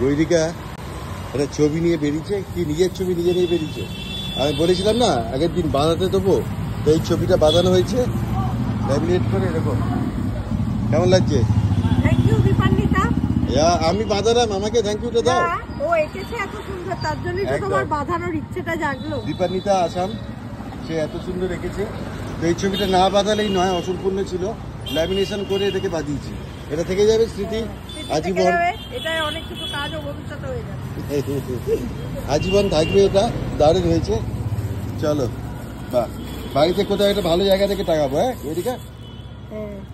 গৈরিকা একটা ছবি নিয়ে বেরিয়েছে, কি নিজের ছবি নিজে নিয়ে বেরিয়েছে। আমি বলেছিলাম না আগের দিন বাঁধাতে দেবো, তো এই ছবিটা বাঁধানো হয়েছে ল্যামিনেট করে। এরকম কেমন লাগছে? আমি বাঁধালাম, আমাকে থ্যাংক ইউটা দাও। ও এঁকেছে এত সুন্দর, তার জন্যই তো তোমার বাঁধানোর ইচ্ছেটা জাগলো। দীপান্বিতা আসাম, সে এত সুন্দর এঁকেছে। তো এই ছবিটা না বাঁধালেই নয়, অসম্পূর্ণ ছিল। ল্যামিনেশন করে এটাকে বাঁধিয়েছি, এটা থেকে যাবে স্মৃতি আজীবন। এটা অনেক কিছু কাজও ভবিষ্যতে হয়ে যাবে, আজীবন থাকবে। এটা দারুণ হয়েছে। চলো বাহ, বাড়িতে কোথাও একটা ভালো জায়গা থেকে টাঙাবো। হ্যাঁ এদিকে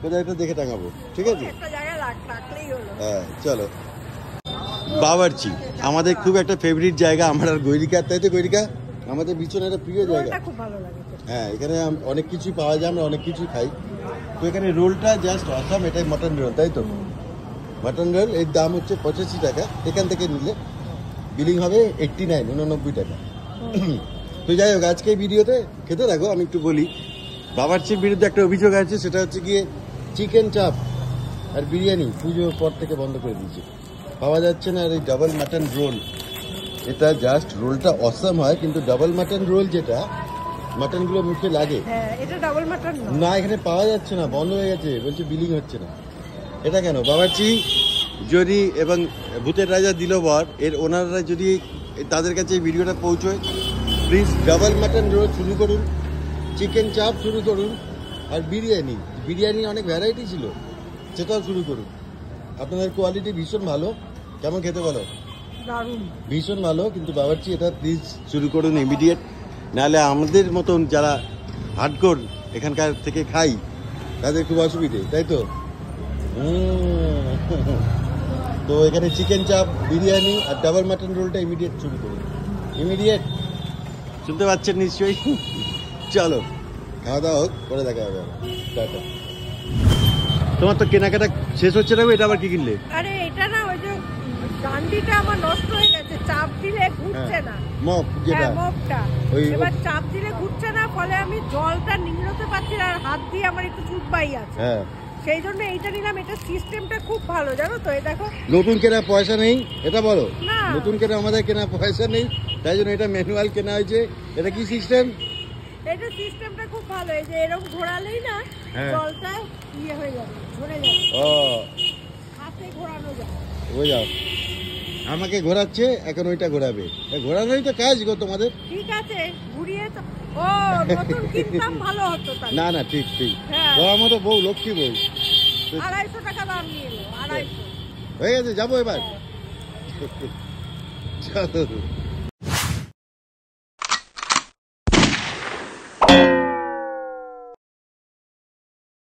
কোথাও একটা দেখে টাঙাবো, ঠিক আছে? হ্যাঁ চলো। বাবরচি আমাদের খুব একটা ফেভারিট জায়গা, আমার আর গৈরিকা, তাই তো? গৈরিকা আমাদের ভীষণ একটা প্রিয় জায়গা। হ্যাঁ এখানে অনেক কিছুই পাওয়া যায়, আমরা অনেক কিছুই খাই। তো এখানে রোলটা জাস্ট অসাম। এটাই মটন রোল, তাই তো? মটন রোল এর দাম হচ্ছে 85 টাকা। এখান থেকে নিলে বিলিং হবে 89 টাকা। তো যাই হোক, আজকে এই ভিডিওতে খেতে থাকো। আমি একটু বলি, বাবরচির বিরুদ্ধে একটা অভিযোগ আছে, সেটা হচ্ছে গিয়ে চিকেন চাপ আর বিরিয়ানি পুজোর পর থেকে বন্ধ করে দিয়েছে, পাওয়া যাচ্ছে না। আর এই ডাবল মাটন রোল, এটা জাস্ট রোলটা অসাম হয়, কিন্তু ডাবল মাটন রোল যেটা মাটনগুলো মুখে লাগে, এটা ডাবল মাটন না এখানে পাওয়া যাচ্ছে না, বন্ধ হয়ে গেছে, বলছে বিলিং হচ্ছে না। এটা কেন? বাবরচি যদি এবং ভূতের রাজা দিলবর এর ওনারা যদি তাদের কাছে এই ভিডিওটা পৌঁছয়, প্লিজ ডাবল মাটন রোল শুরু করুন, চিকেন চাপ শুরু করুন, আর বিরিয়ানি অনেক ভ্যারাইটি ছিল, সেটাও শুরু করুন। আপনাদের কোয়ালিটি ভীষণ ভালো। কেমন খেতে বলো? ভীষণ ভালো। কিন্তু বাবরচি এটা প্লিজ শুরু করুন ইমিডিয়েট, নাহলে আমাদের মতন যারা হার্ডকোর এখানকার থেকে খাই তাদের খুব অসুবিধে, তাই তো? তো এখানে চিকেন চাপ, বিরিয়ানি আর ডাবল মাটন রোলটা ইমিডিয়েট শুরু করুন, ইমিডিয়েট। শুনতে পাচ্ছেন নিশ্চয়ই? চলো খাওয়া দাওয়া হোক, করে দেখা হবে। টাটা। তোমার তো কেনাকাটা শেষ হচ্ছে না, এটা আবার কি কিনলে? আরে এটা না, ওই যে ডান্ডিটা আমার নষ্ট হয়ে গেছে, চাপ দিলে ঘুরছে না। মপ যেটা, মপটা এবার চাপ দিলে ঘুরছে না, ফলে আমি জলটা নিংড়তে পারছি না, আর হাত দিয়ে আমার একটু চুটবাই আছে। হ্যাঁ সেই জন্য এইটা নিলাম। এটা সিস্টেমটা খুব ভালো, জানো তো? এই দেখো, নতুন কেনা পয়সা নেই, এটা বলো। নতুন কেনা আমাদের কেনা পয়সা নেই, তাই জন্য এটা ম্যানুয়াল কেনা হয়েছে। এটা কি সিস্টেম? এটা সিস্টেমটা খুব ভালো। এই যে এরকম ঘোরালেই না জলটা ইয়ে হয়ে যাবে, ঝরে যাবে। ও হাতে ঘোরানো যায়। ওই যাও, আমাকে ঘোরাচ্ছে, এখন ওইটা ঘোরাবে। ঘোরানোই তো কাজ গো তোমাদের। ঠিক আছে, ঘুরিয়ে তো নতুন কিনতাম ভালো হতো। না না, ঠিক ঠিক। তোমার মতো বউ, লক্ষ্মী বউ। 250 টাকা দাম নিয়ে এলো, 250 হয়ে গেছে, যাবো এবার। চলো।